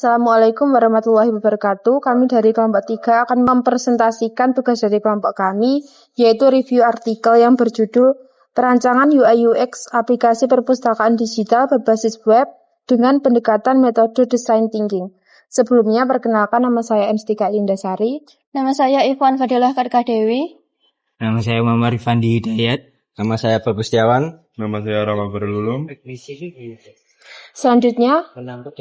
Assalamualaikum warahmatullahi wabarakatuh. Kami dari kelompok 3 akan mempresentasikan tugas dari kelompok kami, yaitu review artikel yang berjudul Perancangan UI UX Aplikasi Perpustakaan Digital Berbasis Web dengan Pendekatan Metode Design Thinking. Sebelumnya, perkenalkan, nama saya Enstika Indasari. Nama saya Ivan Fadilah Karkadewi. Nama saya Muhammad Rifandi Hidayat. Nama saya Bapak Setiawan. Nama saya Rama Berlulum. Selanjutnya,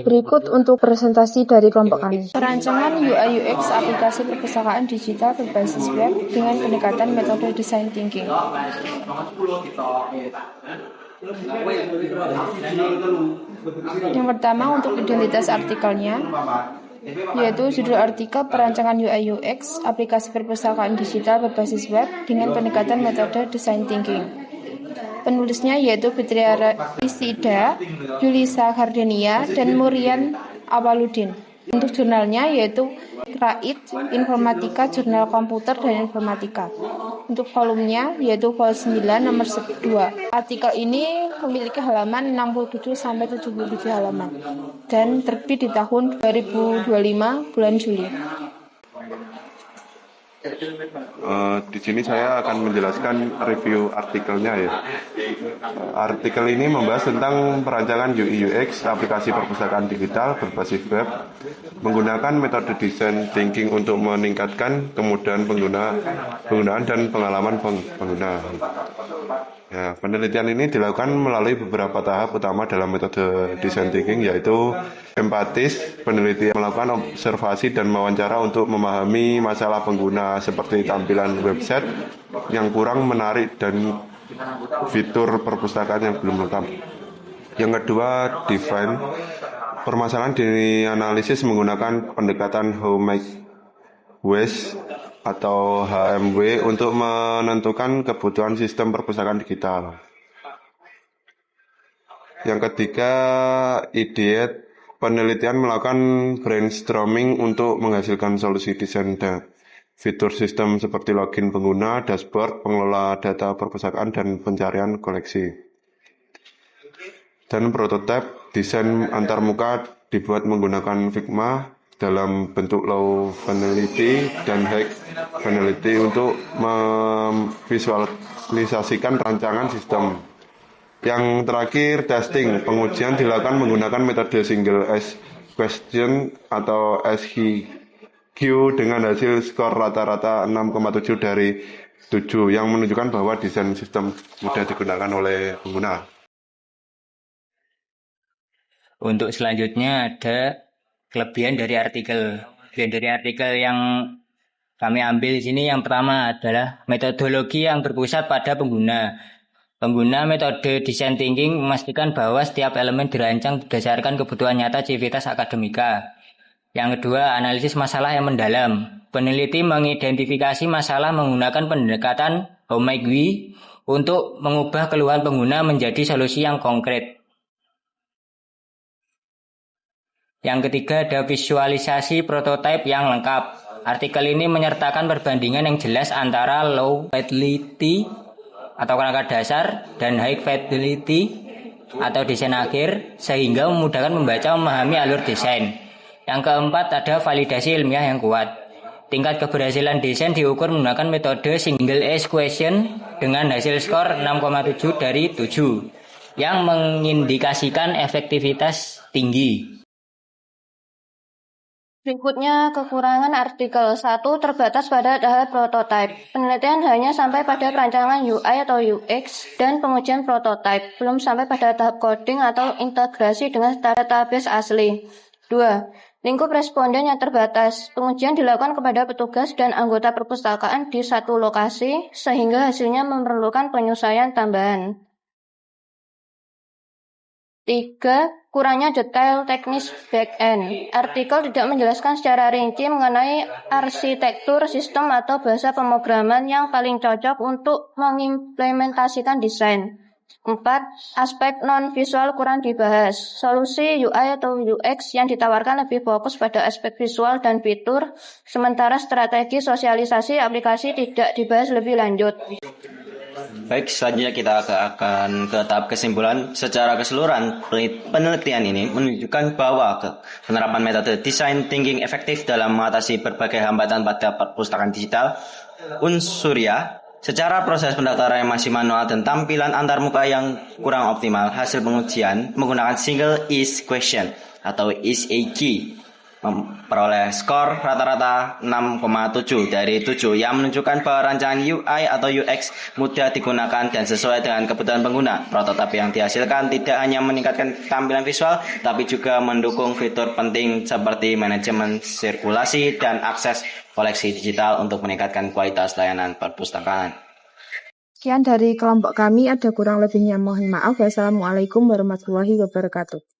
berikut untuk presentasi dari kelompok kami. Perancangan UI UX aplikasi perpustakaan digital berbasis web dengan pendekatan metode design thinking. Yang pertama untuk identitas artikelnya, yaitu judul artikel Perancangan UI UX aplikasi perpustakaan digital berbasis web dengan pendekatan metode design thinking. Penulisnya yaitu Fitria Isida, Yulisa Gardenia, dan Murian Awaludin. Untuk jurnalnya yaitu Krait Informatika, Jurnal Komputer dan Informatika. Untuk volumenya yaitu vol 9 nomor 2. Artikel ini memiliki halaman 67-77 halaman dan terbit di tahun 2025 bulan Juli. Di sini saya akan menjelaskan review artikelnya ya. Artikel ini membahas tentang perancangan UI UX aplikasi perpustakaan digital berbasis web menggunakan metode design thinking untuk meningkatkan kemudahan penggunaan dan pengalaman pengguna. Ya, penelitian ini dilakukan melalui beberapa tahap utama dalam metode design thinking, yaitu empatis. Peneliti melakukan observasi dan wawancara untuk memahami masalah pengguna seperti tampilan website yang kurang menarik dan fitur perpustakaan yang belum lengkap. Yang kedua, define. Permasalahan dianalisis menggunakan pendekatan how make waste atau HMW untuk menentukan kebutuhan sistem perpustakaan digital. Yang ketiga, ideate. Penelitian melakukan brainstorming untuk menghasilkan solusi desain fitur sistem seperti login pengguna, dashboard, pengelola data perpustakaan, dan pencarian koleksi. Dan prototipe, desain antarmuka dibuat menggunakan Figma dalam bentuk low fidelity dan high fidelity untuk memvisualisasikan rancangan sistem. Yang terakhir, testing. Pengujian dilakukan menggunakan metode single as question atau SQ dengan hasil skor rata-rata 6,7 dari 7 yang menunjukkan bahwa desain sistem mudah digunakan oleh pengguna. Untuk selanjutnya ada kelebihan dari artikel. Kelebihan dari artikel yang kami ambil di sini yang pertama adalah metodologi yang berpusat pada pengguna. Pengguna metode design thinking memastikan bahwa setiap elemen dirancang berdasarkan kebutuhan nyata civitas akademika. Yang kedua, analisis masalah yang mendalam. Peneliti mengidentifikasi masalah menggunakan pendekatan how make we untuk mengubah keluhan pengguna menjadi solusi yang konkret. Yang ketiga, ada visualisasi prototipe yang lengkap. Artikel ini menyertakan perbandingan yang jelas antara low fidelity atau kerangka dasar dan high fidelity atau desain akhir sehingga memudahkan membaca memahami alur desain. Yang keempat, ada validasi ilmiah yang kuat. Tingkat keberhasilan desain diukur menggunakan metode single as question dengan hasil skor 6,7 dari 7 yang mengindikasikan efektivitas tinggi. Berikutnya, kekurangan artikel 1 terbatas pada tahap prototipe. Penelitian hanya sampai pada perancangan UI atau UX dan pengujian prototipe, belum sampai pada tahap coding atau integrasi dengan database asli. 2. Lingkup responden yang terbatas. Pengujian dilakukan kepada petugas dan anggota perpustakaan di satu lokasi, sehingga hasilnya memerlukan penyesuaian tambahan. 3. Kurangnya detail teknis back-end. Artikel tidak menjelaskan secara rinci mengenai arsitektur sistem atau bahasa pemrograman yang paling cocok untuk mengimplementasikan desain. 4. Aspek non-visual kurang dibahas. Solusi UI atau UX yang ditawarkan lebih fokus pada aspek visual dan fitur, sementara strategi sosialisasi aplikasi tidak dibahas lebih lanjut. Baik, selanjutnya kita akan ke tahap kesimpulan. Secara keseluruhan, penelitian ini menunjukkan bahwa penerapan metode design thinking efektif dalam mengatasi berbagai hambatan pada perpustakaan digital unsurya. Secara proses pendaftaran yang masih manual dan tampilan antarmuka yang kurang optimal, hasil pengujian menggunakan single is question atau is-AG memperoleh skor rata-rata 6,7 dari 7 yang menunjukkan bahwa rancangan UI atau UX mudah digunakan dan sesuai dengan kebutuhan pengguna. Prototipe yang dihasilkan tidak hanya meningkatkan tampilan visual, tapi juga mendukung fitur penting seperti manajemen sirkulasi dan akses koleksi digital untuk meningkatkan kualitas layanan perpustakaan. Sekian dari kelompok kami, ada kurang lebihnya mohon maaf. Wassalamualaikum warahmatullahi wabarakatuh.